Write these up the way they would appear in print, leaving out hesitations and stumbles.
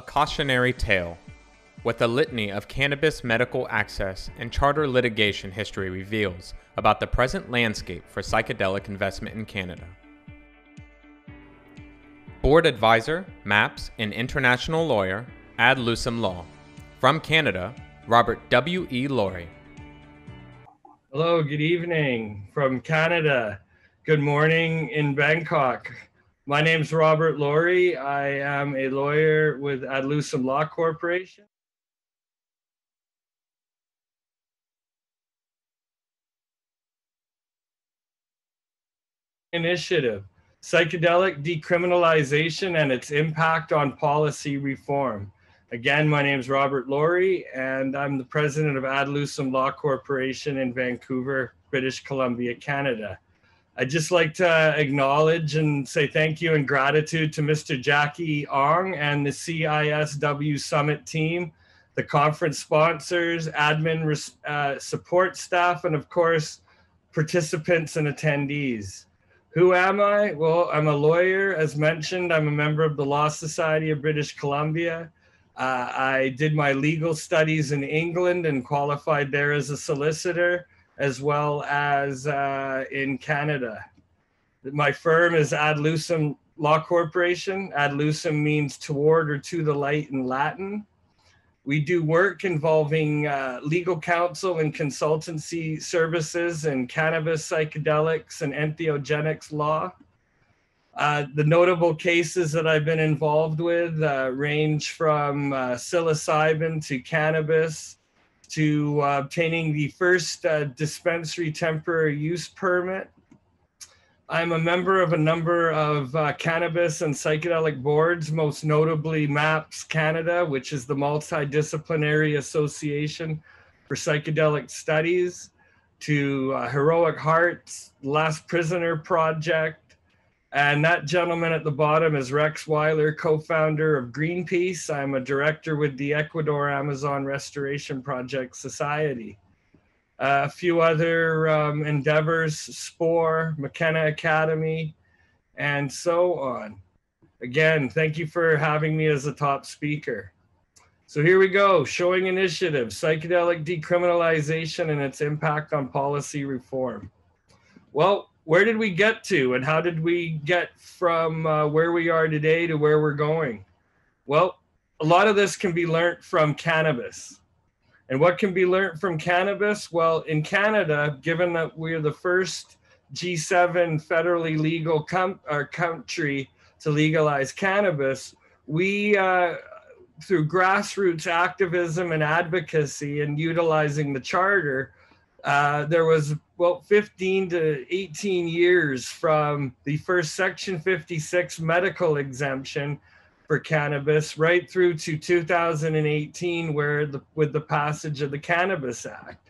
cautionary tale, with a litany of cannabis medical access and charter litigation history reveals about the present landscape for psychedelic investment in Canada. Board advisor, MAPS, and international lawyer, Ad Lucem Law. From Canada, Robert W. E. Laurie. Hello, good evening from Canada. Good morning in Bangkok. My name's Robert Laurie. I am a lawyer with Ad Lucem Law Corporation. Initiative, psychedelic decriminalization and its impact on policy reform. Again, my name is Robert Laurie, and I'm the president of Ad Lucem Law Corporation in Vancouver, British Columbia, Canada. I'd just like to acknowledge and say thank you and gratitude to Mr. Jackie Ong and the CISW Summit team, the conference sponsors, admin support staff, and of course, participants and attendees. Who am I? Well, I'm a lawyer. As mentioned, I'm a member of the Law Society of British Columbia. I did my legal studies in England and qualified there as a solicitor, as well as in Canada. My firm is Ad Lucem Law Corporation. Ad Lucem means toward or to the light in Latin. We do work involving legal counsel and consultancy services in cannabis, psychedelics, and entheogenics law. The notable cases that I've been involved with range from psilocybin to cannabis, to obtaining the first dispensary temporary use permit. I'm a member of a number of cannabis and psychedelic boards, most notably MAPS Canada, which is the Multidisciplinary Association for Psychedelic Studies, to Heroic Hearts, Last Prisoner Project. And that gentleman at the bottom is Rex Weiler, co-founder of Greenpeace. I'm a director with the Ecuador Amazon Restoration Project Society. A few other endeavors, SPORE, McKenna Academy, and so on. Again, thank you for having me as a top speaker. So here we go, showing initiative, psychedelic decriminalization and its impact on policy reform. Well, where did we get to and how did we get from where we are today to where we're going? Well, a lot of this can be learned from cannabis. And what can be learned from cannabis? Well, in Canada, given that we're the first G7 federally legal country to legalize cannabis, we, through grassroots activism and advocacy and utilizing the charter, there was 15 to 18 years from the first Section 56 medical exemption for cannabis right through to 2018, with the passage of the Cannabis Act.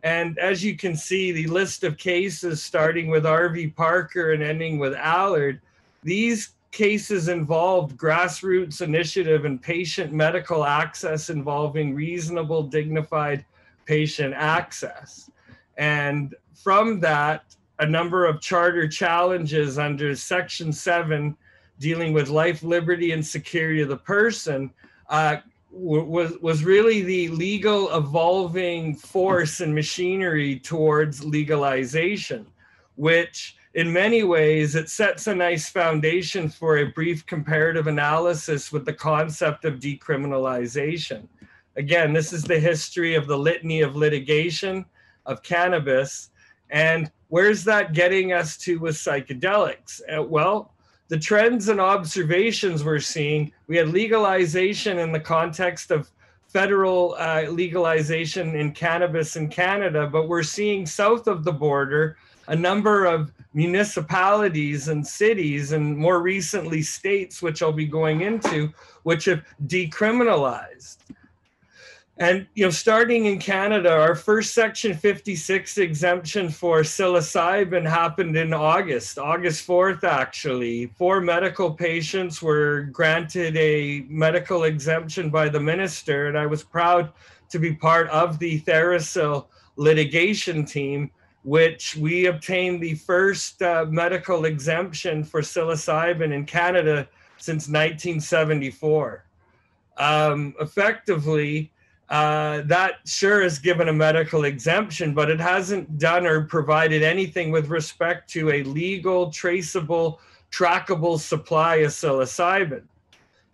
And as you can see, the list of cases starting with R.V. Parker and ending with Allard, these cases involved grassroots initiative and patient medical access involving reasonable, dignified patient access. And from that, a number of charter challenges under Section 7 dealing with life, liberty, and security of the person was really the legal evolving force and machinery towards legalization, which in many ways, it sets a nice foundation for a brief comparative analysis with the concept of decriminalization. Again, this is the history of the litany of litigation of cannabis. And where's that getting us to with psychedelics? Well, the trends and observations we're seeing, we had legalization in the context of federal legalization in cannabis in Canada, but we're seeing south of the border a number of municipalities and cities, and more recently states, which I'll be going into, which have decriminalized. And, starting in Canada, our first Section 56 exemption for psilocybin happened in August 4th, actually. 4 medical patients were granted a medical exemption by the minister, and I was proud to be part of the TheraPsil litigation team, which we obtained the first medical exemption for psilocybin in Canada since 1974. effectively, that sure has given a medical exemption, but it hasn't done or provided anything with respect to a legal, traceable, trackable supply of psilocybin.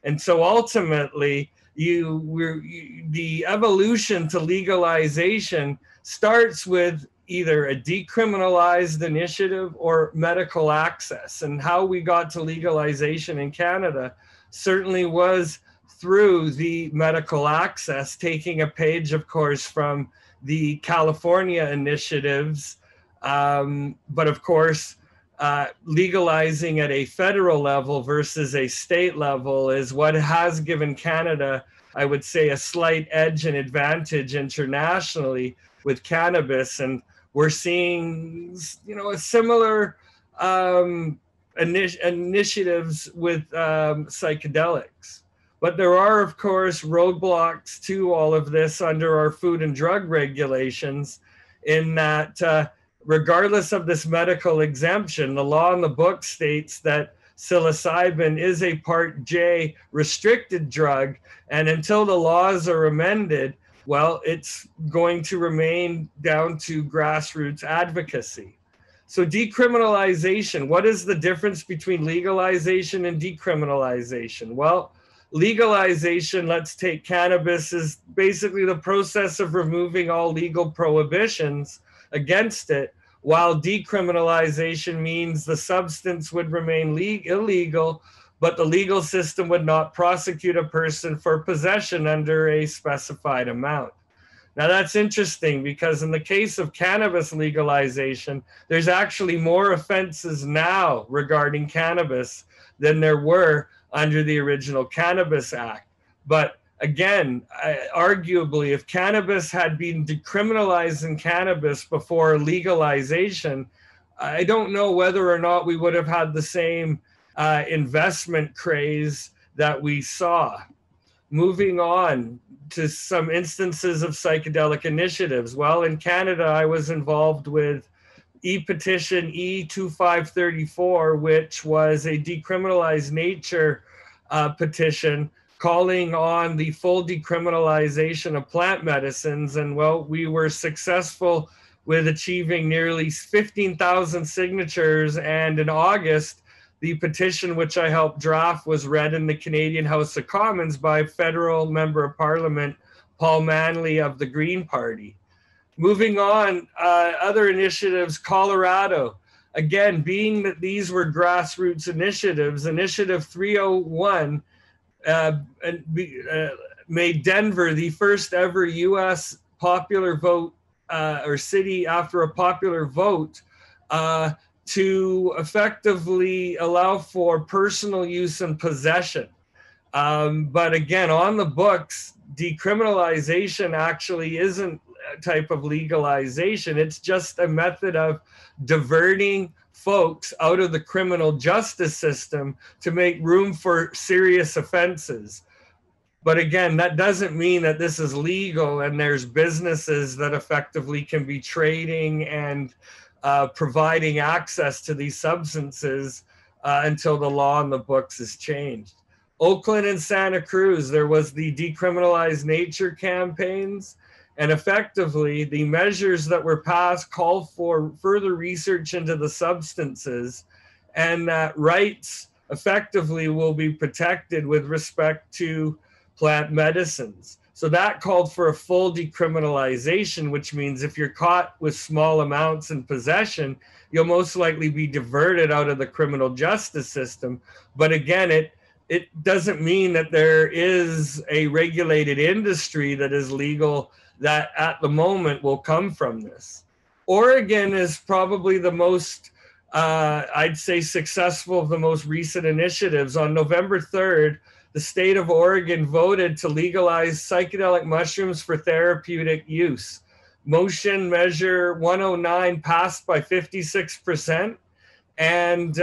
And so ultimately, the evolution to legalization starts with either a decriminalized initiative or medical access. And how we got to legalization in Canada certainly was through the medical access, taking a page, of course, from the California initiatives. But of course, legalizing at a federal level versus a state level is what has given Canada, I would say, a slight edge and advantage internationally with cannabis. And we're seeing, a similar initiatives with psychedelics. But there are, of course, roadblocks to all of this under our food and drug regulations, in that regardless of this medical exemption, the law in the book states that psilocybin is a Part J restricted drug. And until the laws are amended, well, it's going to remain down to grassroots advocacy. So decriminalization, what is the difference between legalization and decriminalization? Well, legalization, let's take cannabis, is basically the process of removing all legal prohibitions against it, while decriminalization means the substance would remain illegal, but the legal system would not prosecute a person for possession under a specified amount. Now that's interesting, because in the case of cannabis legalization, there's actually more offenses now regarding cannabis than there were under the original Cannabis Act. But again, arguably, if cannabis had been decriminalized in cannabis before legalization, I don't know whether or not we would have had the same investment craze that we saw. Moving on to some instances of psychedelic initiatives. Well, in Canada, I was involved with e-petition E2534, which was a decriminalized nature petition calling on the full decriminalization of plant medicines. And well, we were successful with achieving nearly 15,000 signatures. And in August, the petition, which I helped draft, was read in the Canadian House of Commons by federal member of parliament, Paul Manley of the Green Party. Moving on, other initiatives, Colorado. Again, being that these were grassroots initiatives, Initiative 301 made Denver the first ever U.S. popular vote or city after a popular vote to effectively allow for personal use and possession. But again, on the books, decriminalization actually isn't a type of legalization. It's just a method of diverting folks out of the criminal justice system to make room for serious offenses. But again, that doesn't mean that this is legal and there's businesses that effectively can be trading and providing access to these substances until the law in the books is changed. Oakland and Santa Cruz, there was the decriminalized nature campaigns, and effectively the measures that were passed called for further research into the substances, and that rights effectively will be protected with respect to plant medicines. So that called for a full decriminalization, which means if you're caught with small amounts in possession, you'll most likely be diverted out of the criminal justice system. But again, it doesn't mean that there is a regulated industry that is legal that at the moment will come from this. Oregon is probably the most, I'd say, successful of the most recent initiatives. On November 3rd, the state of Oregon voted to legalize psychedelic mushrooms for therapeutic use. Motion Measure 109 passed by 56%. And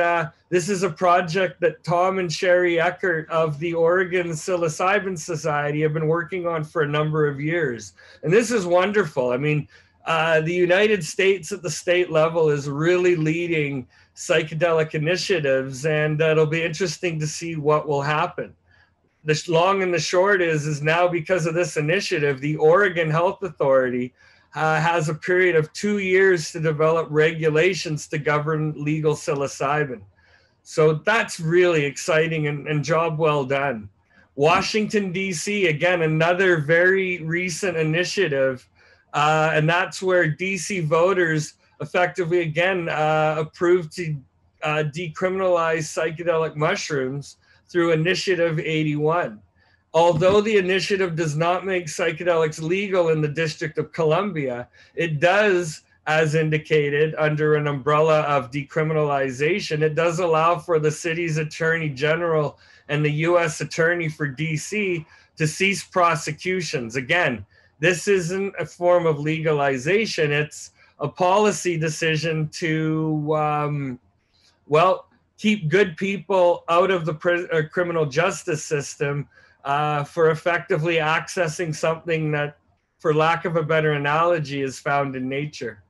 this is a project that Tom and Sherry Eckert of the Oregon Psilocybin Society have been working on for a number of years. And this is wonderful. I mean, the United States at the state level is really leading psychedelic initiatives, and it'll be interesting to see what will happen. the long and the short is now because of this initiative, the Oregon Health Authority has a period of 2 years to develop regulations to govern legal psilocybin. So that's really exciting and job well done. Washington, D.C., again, another very recent initiative, and that's where D.C. voters effectively, again, approved to decriminalize psychedelic mushrooms through Initiative 81. Although the initiative does not make psychedelics legal in the District of Columbia, it does, as indicated, under an umbrella of decriminalization, it does allow for the city's attorney general and the U.S. attorney for D.C. to cease prosecutions. Again, this isn't a form of legalization. It's a policy decision to, keep good people out of the criminal justice system for effectively accessing something that, for lack of a better analogy, is found in nature.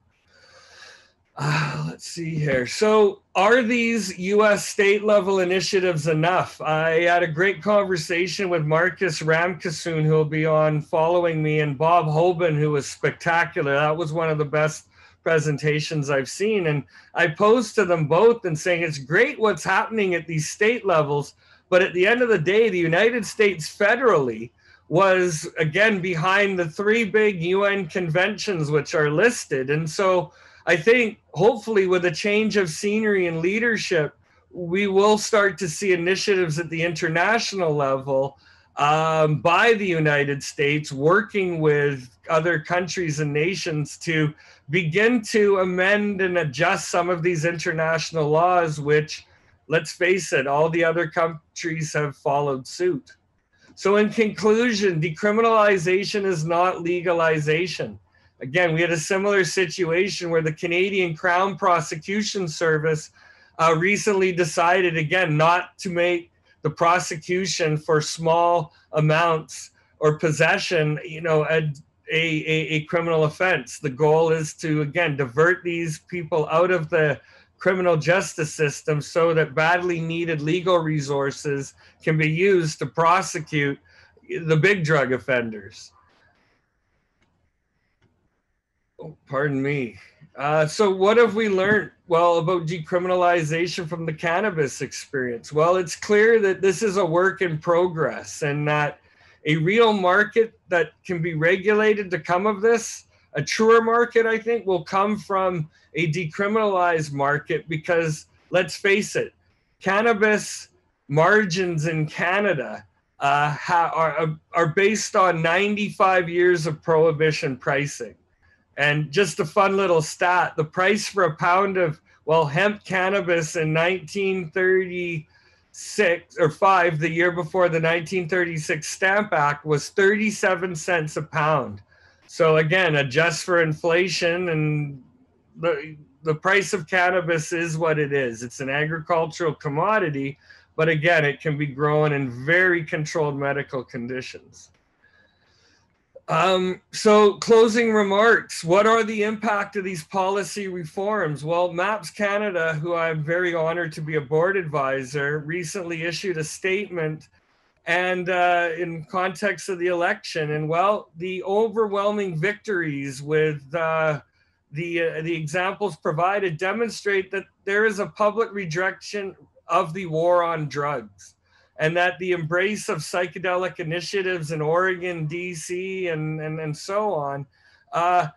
Let's see here. So are these U.S. state level initiatives enough? I had a great conversation with Marcus Ramkissoon, who will be on following me, and Bob Hoban, who was spectacular. That was one of the best presentations I've seen. And I posed to them both and saying, it's great what's happening at these state levels, but at the end of the day, the United States federally was, again, behind the 3 big UN conventions which are listed. And so I think hopefully with a change of scenery and leadership, we will start to see initiatives at the international level by the United States working with other countries and nations to begin to amend and adjust some of these international laws, which, let's face it, all the other countries have followed suit. So in conclusion, decriminalization is not legalization. Again, we had a similar situation where the Canadian Crown Prosecution Service recently decided, again, not to make the prosecution for small amounts or possession, a criminal offense. The goal is to, again, divert these people out of the criminal justice system so that badly needed legal resources can be used to prosecute the big drug offenders. Oh, pardon me. So what have we learned, about decriminalization from the cannabis experience? Well, it's clear that this is a work in progress and that a real market that can be regulated to come of this, a truer market, I think, will come from a decriminalized market because, let's face it, cannabis margins in Canada are based on 95 years of prohibition pricing. And just a fun little stat, the price for a pound of, hemp cannabis in 1936 or 5, the year before the 1936 Stamp Act, was 37 cents a pound. So again, adjust for inflation, and the price of cannabis is what it is. It's an agricultural commodity, but again, it can be grown in very controlled medical conditions. So closing remarks, what are the impact of these policy reforms? Well, MAPS Canada, who I'm very honored to be a board advisor, recently issued a statement and in context of the election. And the overwhelming victories with the examples provided demonstrate that there is a public rejection of the war on drugs, and that the embrace of psychedelic initiatives in Oregon, DC, and so on are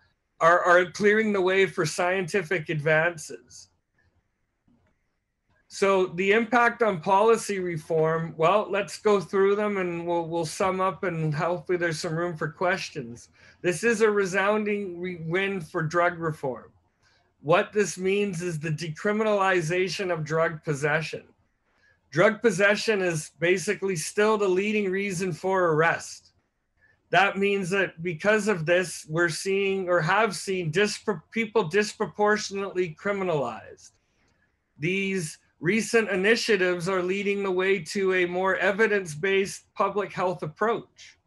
clearing the way for scientific advances. So the impact on policy reform, let's go through them and we'll sum up, and hopefully there's some room for questions. This is a resounding win for drug reform. What this means is the decriminalization of drug possession. Drug possession is basically still the leading reason for arrest. That means that because of this, we're seeing or have seen people disproportionately criminalized. These recent initiatives are leading the way to a more evidence-based public health approach.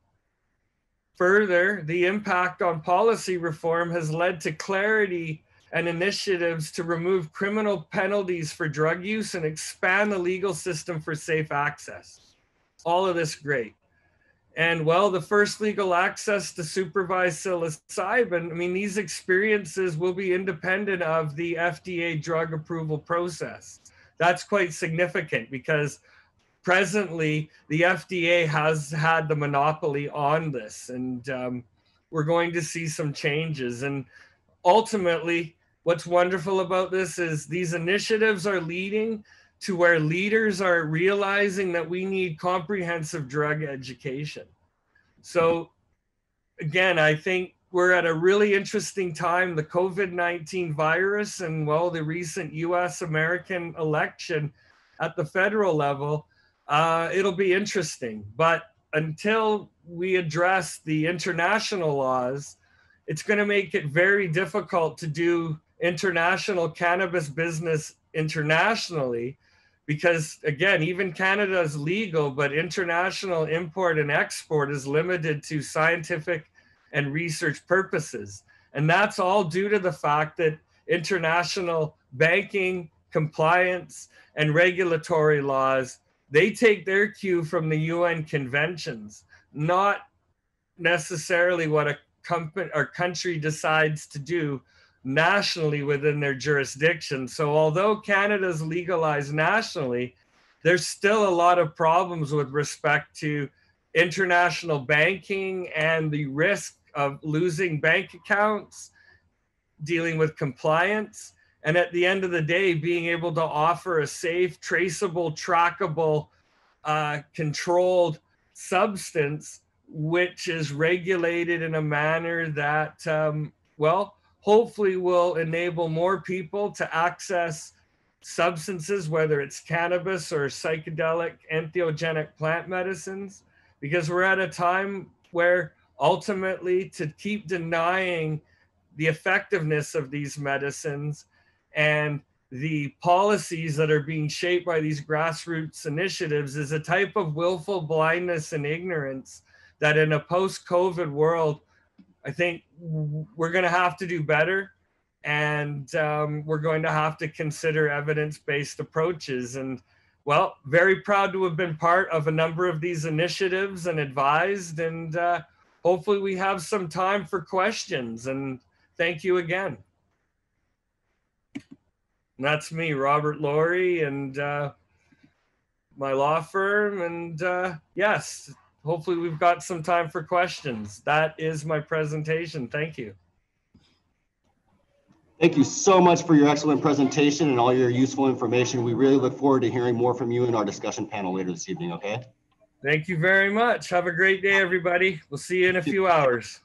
Further, the impact on policy reform has led to clarity and initiatives to remove criminal penalties for drug use and expand the legal system for safe access. all of this great. And well, the first legal access to supervised psilocybin, I mean, these experiences will be independent of the FDA drug approval process. That's quite significant because presently the FDA has had the monopoly on this, and we're going to see some changes. And ultimately, what's wonderful about this is these initiatives are leading to where leaders are realizing that we need comprehensive drug education. So again, I think we're at a really interesting time. The COVID-19 virus and, well, the recent US American election at the federal level, it'll be interesting. But until we address the international laws, it's going to make it very difficult to do international cannabis business internationally, because again, even Canada is legal, but international import and export is limited to scientific and research purposes. And that's all due to the fact that international banking, compliance, and regulatory laws, they take their cue from the UN conventions, not necessarily what a company or country decides to do nationally within their jurisdiction. So although Canada's legalized nationally, there's still a lot of problems with respect to international banking and the risk of losing bank accounts, dealing with compliance, and at the end of the day, being able to offer a safe, traceable, trackable, controlled substance, which is regulated in a manner that, well, hopefully will enable more people to access substances, whether it's cannabis or psychedelic entheogenic plant medicines, because we're at a time where ultimately to keep denying the effectiveness of these medicines and the policies that are being shaped by these grassroots initiatives is a type of willful blindness and ignorance that in a post-COVID world, I think we're going to have to do better, and we're going to have to consider evidence-based approaches. And well, very proud to have been part of a number of these initiatives and advised, and hopefully we have some time for questions. And thank you again. And that's me, Robert Laurie, and my law firm. And yes, hopefully we've got some time for questions. That is my presentation. Thank you. Thank you so much for your excellent presentation and all your useful information. We really look forward to hearing more from you in our discussion panel later this evening, okay? Thank you very much. Have a great day, everybody. We'll see you in a few hours.